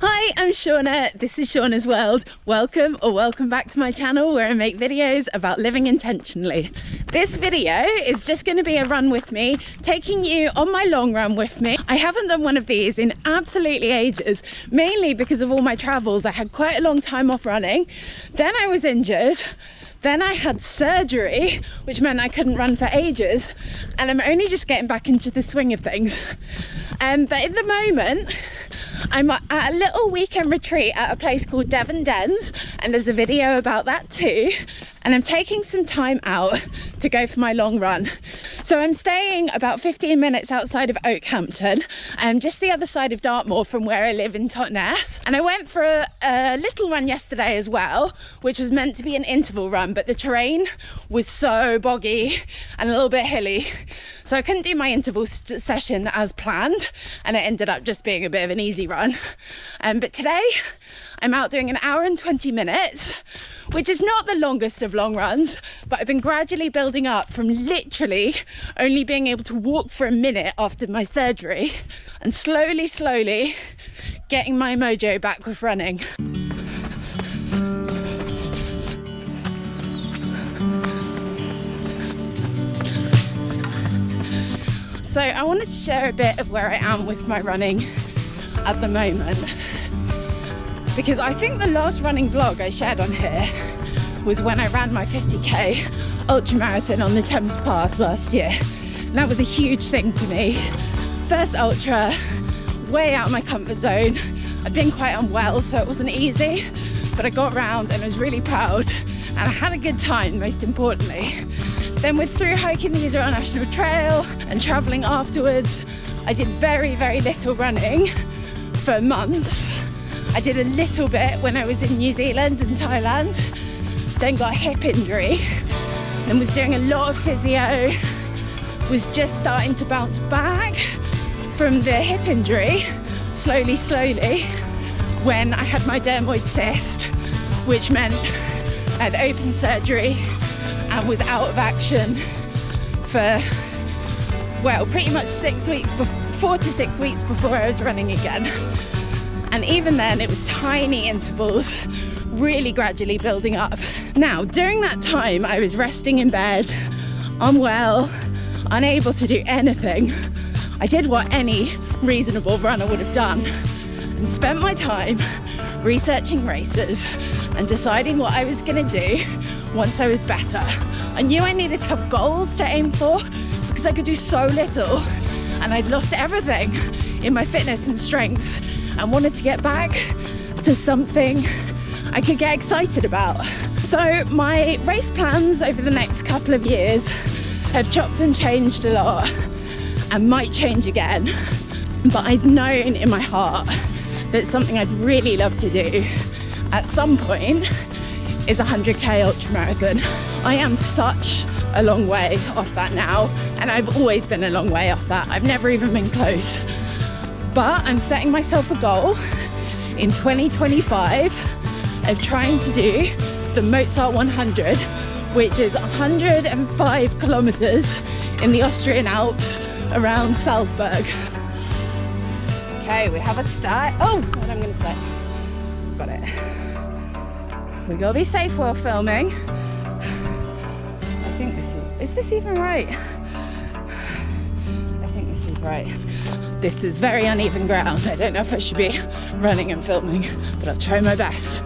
Hi, I'm Shauna. This is Shauna's World. Welcome back to my channel where I make videos about living intentionally. This video is just going to be a run with me, taking you on my long run with me. I haven't done one of these in absolutely ages, mainly because of all my travels. I had quite a long time off running, then I was injured, then I had surgery, which meant I couldn't run for ages, and I'm only just getting back into the swing of things. But at the moment, I'm at a little weekend retreat at a place called Devon, and there's a video about that too. And I'm taking some time out to go for my long run. So I'm staying about 15 minutes outside of Oakhampton, just the other side of Dartmoor from where I live in Totnes. And I went for a little run yesterday as well, which was meant to be an interval run, but the terrain was so boggy and a little bit hilly, so I couldn't do my interval session as planned, and it ended up just being a bit of an easy run. But today I'm out doing an hour and 20 minutes, which is not the longest of long runs, but I've been gradually building up from literally only being able to walk for a minute after my surgery, and slowly getting my mojo back with running. So I wanted to share a bit of where I am with my running at the moment, because I think the last running vlog I shared on here was when I ran my 50k ultramarathon on the Thames Path last year. And that was a huge thing for me. First ultra, way out of my comfort zone. I'd been quite unwell, so it wasn't easy, but I got round and I was really proud, and I had a good time, most importantly. Then with through hiking the Israel National Trail and travelling afterwards, I did very little running for months. I did a little bit when I was in New Zealand and Thailand, then got a hip injury, then was doing a lot of physio, was just starting to bounce back from the hip injury, slowly, when I had my dermoid cyst, which meant I had open surgery and was out of action for, well, pretty much 4 to 6 weeks before I was running again. And even then it was tiny intervals, really gradually building up. Now, during that time I was resting in bed, unwell, unable to do anything. I did what any reasonable runner would have done and spent my time researching races and deciding what I was going to do once I was better. I knew I needed to have goals to aim for because I could do so little, and I'd lost everything in my fitness and strength, and wanted to get back to something I could get excited about. So my race plans over the next couple of years have chopped and changed a lot and might change again, but I'd known in my heart that something I'd really love to do at some point is a 100k ultramarathon. I am such a long way off that now, and I've always been a long way off that. I've never even been close. But I'm setting myself a goal in 2025 of trying to do the Mozart 100, which is 105 kilometers in the Austrian Alps around Salzburg. Okay, we have a start. Oh, what I'm gonna say. Got it. We gotta be safe while filming. I think is this even right? I think this is right. This is very uneven ground. I don't know if I should be running and filming, but I'll try my best.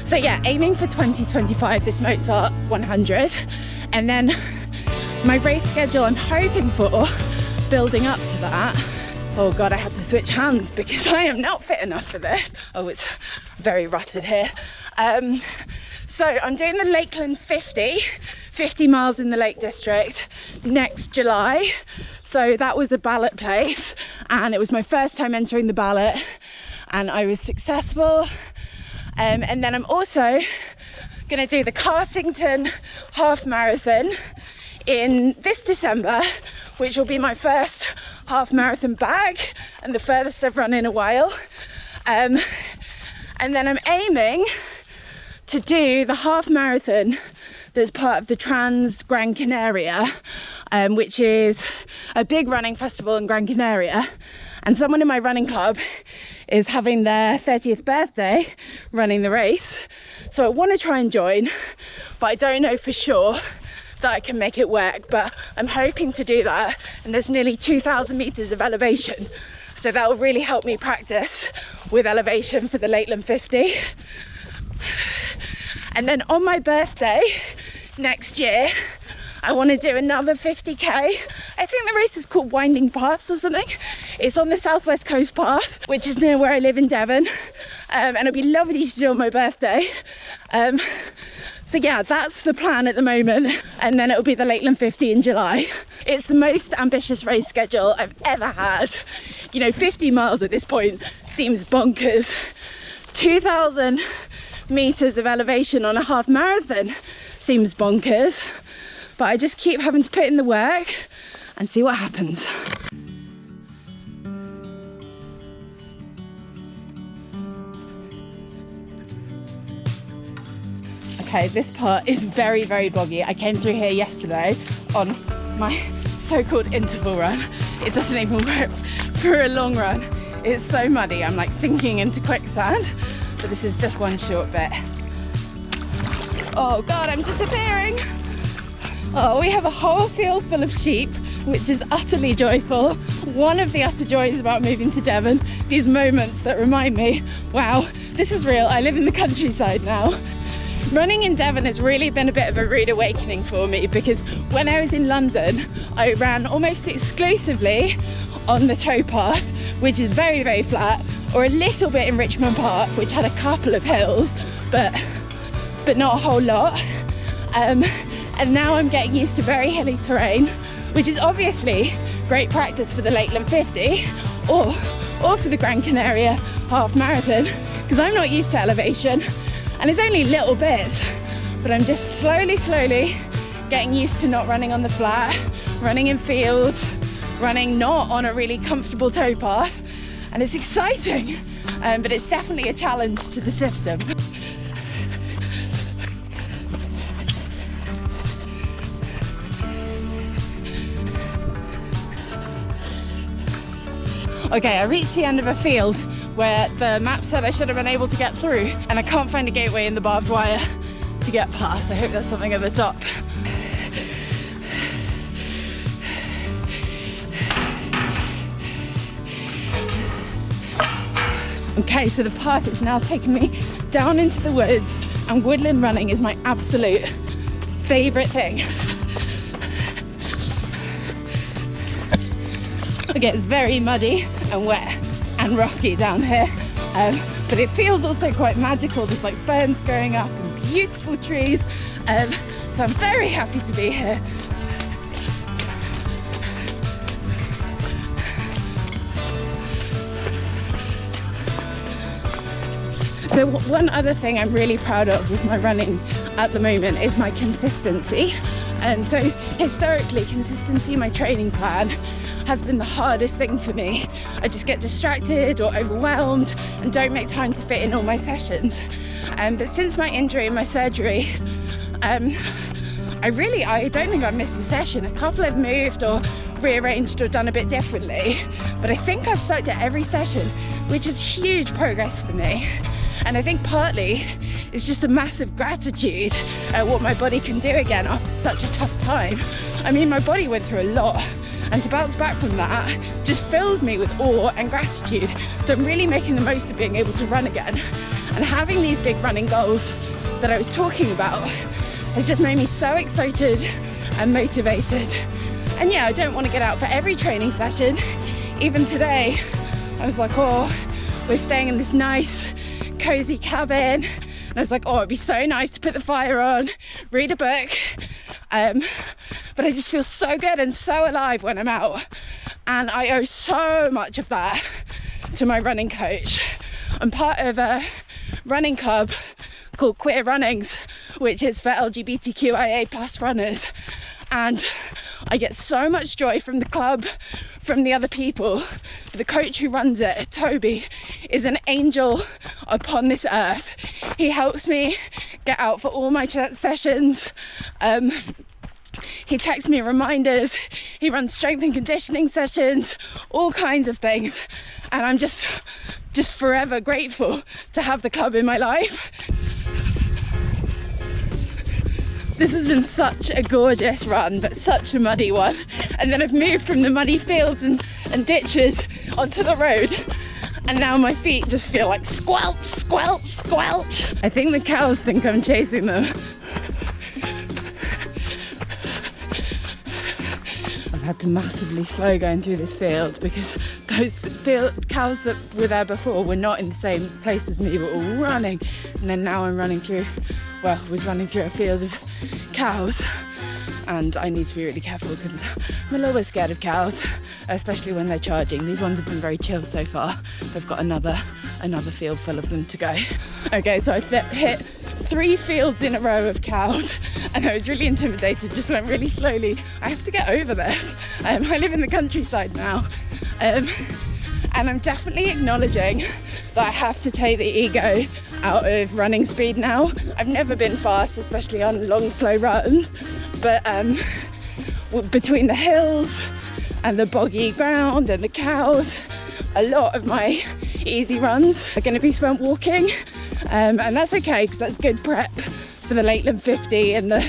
So yeah, aiming for 2025, this Mozart 100. And then my race schedule, I'm hoping for, building up to that. Oh God, I had to switch hands because I am not fit enough for this. Oh, it's very rutted here. So I'm doing the Lakeland 50 miles in the Lake District next July. So that was a ballot place, and it was my first time entering the ballot, and I was successful. And then I'm also gonna do the Carsington half marathon in this December, which will be my first half marathon back and the furthest I've run in a while. And then I'm aiming to do the half marathon that's part of the Trans Gran Canaria, which is a big running festival in Gran Canaria, And someone in my running club is having their 30th birthday running the race. So I want to try and join, but I don't know for sure that I can make it work, but I'm hoping to do that. And there's nearly 2,000 meters of elevation, so that will really help me practice with elevation for the Lakeland 50. And then on my birthday next year, I want to do another 50k. I think the race is called Winding Paths or something. It's on the Southwest Coast Path, which is near where I live in Devon, and it'll be lovely to do on my birthday. So yeah, that's the plan at the moment, and then it'll be the Lakeland 50 in July. It's the most ambitious race schedule I've ever had. You know, 50 miles at this point seems bonkers. 2,000 meters of elevation on a half marathon seems bonkers, but I just keep having to put in the work and see what happens. Okay, this part is very, very boggy. I came through here yesterday on my so-called interval run. It doesn't even work for a long run. It's so muddy, I'm like sinking into quicksand, but this is just one short bit. Oh God, I'm disappearing. Oh, we have a whole field full of sheep, which is utterly joyful. One of the utter joys about moving to Devon, these moments that remind me, wow, this is real. I live in the countryside now. Running in Devon has really been a bit of a rude awakening for me, because when I was in London, I ran almost exclusively on the towpath, which is very, very flat, or a little bit in Richmond Park, which had a couple of hills, but not a whole lot. And now I'm getting used to very hilly terrain, which is obviously great practice for the Lakeland 50 or for the Gran Canaria half marathon, because I'm not used to elevation. And it's only little bits, but I'm just slowly getting used to not running on the flat, running in fields, running not on a really comfortable towpath, and it's exciting, but it's definitely a challenge to the system. Okay, I reached the end of a field where the map said I should have been able to get through, and I can't find a gateway in the barbed wire to get past. I hope there's something at the top. Okay, so the path is now taking me down into the woods, and woodland running is my absolute favourite thing. Okay, it's very muddy and wet and rocky down here, but it feels also quite magical. There's like ferns growing up and beautiful trees, so I'm very happy to be here. So one other thing I'm really proud of with my running at the moment is my consistency. And so historically, consistency, my training plan, has been the hardest thing for me. I just get distracted or overwhelmed and don't make time to fit in all my sessions. But since my injury and my surgery, I don't think I've missed a session. A couple I've moved or rearranged or done a bit differently, but I think I've stuck to every session, which is huge progress for me. And I think partly it's just a massive gratitude at what my body can do again after such a tough time. I mean, my body went through a lot, and to bounce back from that just fills me with awe and gratitude. So I'm really making the most of being able to run again. And having these big running goals that I was talking about has just made me so excited and motivated. And yeah, I don't want to get out for every training session. Even today, I was like, oh, we're staying in this nice, cozy cabin. And I was like, oh, it'd be so nice to put the fire on, read a book. But I just feel so good and so alive when I'm out. And I owe so much of that to my running coach. I'm part of a running club called Queer Runnings, which is for LGBTQIA+ runners. And I get so much joy from the club, from the other people. The coach who runs it, Toby, is an angel upon this earth. He helps me get out for all my sessions. He texts me reminders. He runs strength and conditioning sessions, all kinds of things. And I'm just forever grateful to have the club in my life. This has been such a gorgeous run, but such a muddy one. And then I've moved from the muddy fields and ditches onto the road. And now my feet just feel like squelch, squelch, squelch. I think the cows think I'm chasing them. I've had to massively slow going through this field because those cows that were there before were not in the same place as me, but all running. And then now I'm running through, well, was running through a field of cows. And I need to be really careful because I'm a little bit scared of cows, especially when they're charging. These ones have been very chill so far. They've got another field full of them to go. Okay, so I hit 3 fields in a row of cows and I was really intimidated, just went really slowly. I have to get over this. I live in the countryside now. And I'm definitely acknowledging that I have to take the ego out of running speed now. I've never been fast, especially on long, slow runs. But between the hills and the boggy ground and the cows, a lot of my easy runs are going to be spent walking, and that's okay because that's good prep for the Lakeland 50 and the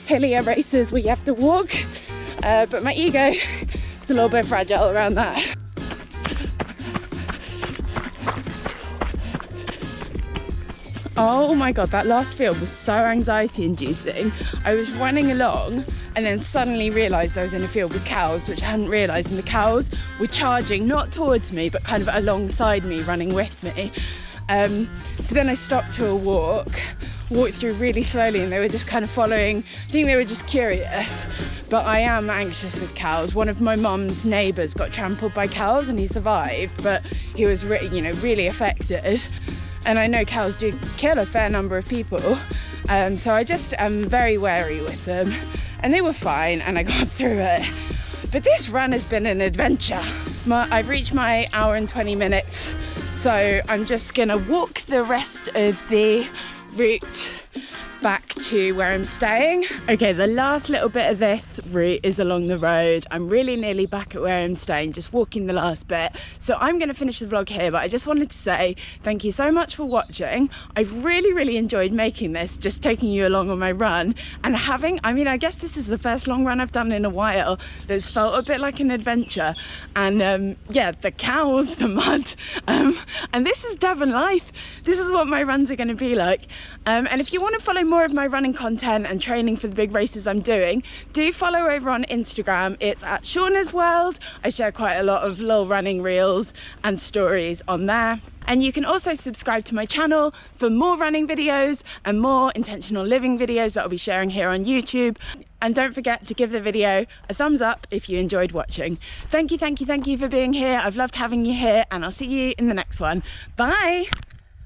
hillier races where you have to walk, but my ego is a little bit fragile around that. Oh my god, that last field was so anxiety inducing. I was running along and then suddenly realised I was in a field with cows, which I hadn't realised, and the cows were charging not towards me but kind of alongside me, running with me. So then I stopped to a walked through really slowly, and they were just kind of following. I think they were just curious, but I am anxious with cows. One of my mum's neighbours got trampled by cows and he survived, but he was really affected. And I know cows do kill a fair number of people, so I just am very wary with them. And they were fine and I got through it. But this run has been an adventure. I've reached my hour and 20 minutes, so I'm just gonna walk the rest of the route back to where I'm staying. Okay, the last little bit of this route is along the road. I'm really nearly back at where I'm staying, just walking the last bit. So I'm going to finish the vlog here, but I just wanted to say thank you so much for watching. I've really enjoyed making this, just taking you along on my run and I guess this is the first long run I've done in a while that's felt a bit like an adventure. And yeah, the cows, the mud, and this is Devon life. This is what my runs are going to be like. And if you want to follow more of my running content and training for the big races I'm doing, do follow over on Instagram. It's at Shauna's World. I share quite a lot of little running reels and stories on there. And you can also subscribe to my channel for more running videos and more intentional living videos that I'll be sharing here on YouTube. And don't forget to give the video a thumbs up if you enjoyed watching. Thank you for being here. I've loved having you here, and I'll see you in the next one. Bye.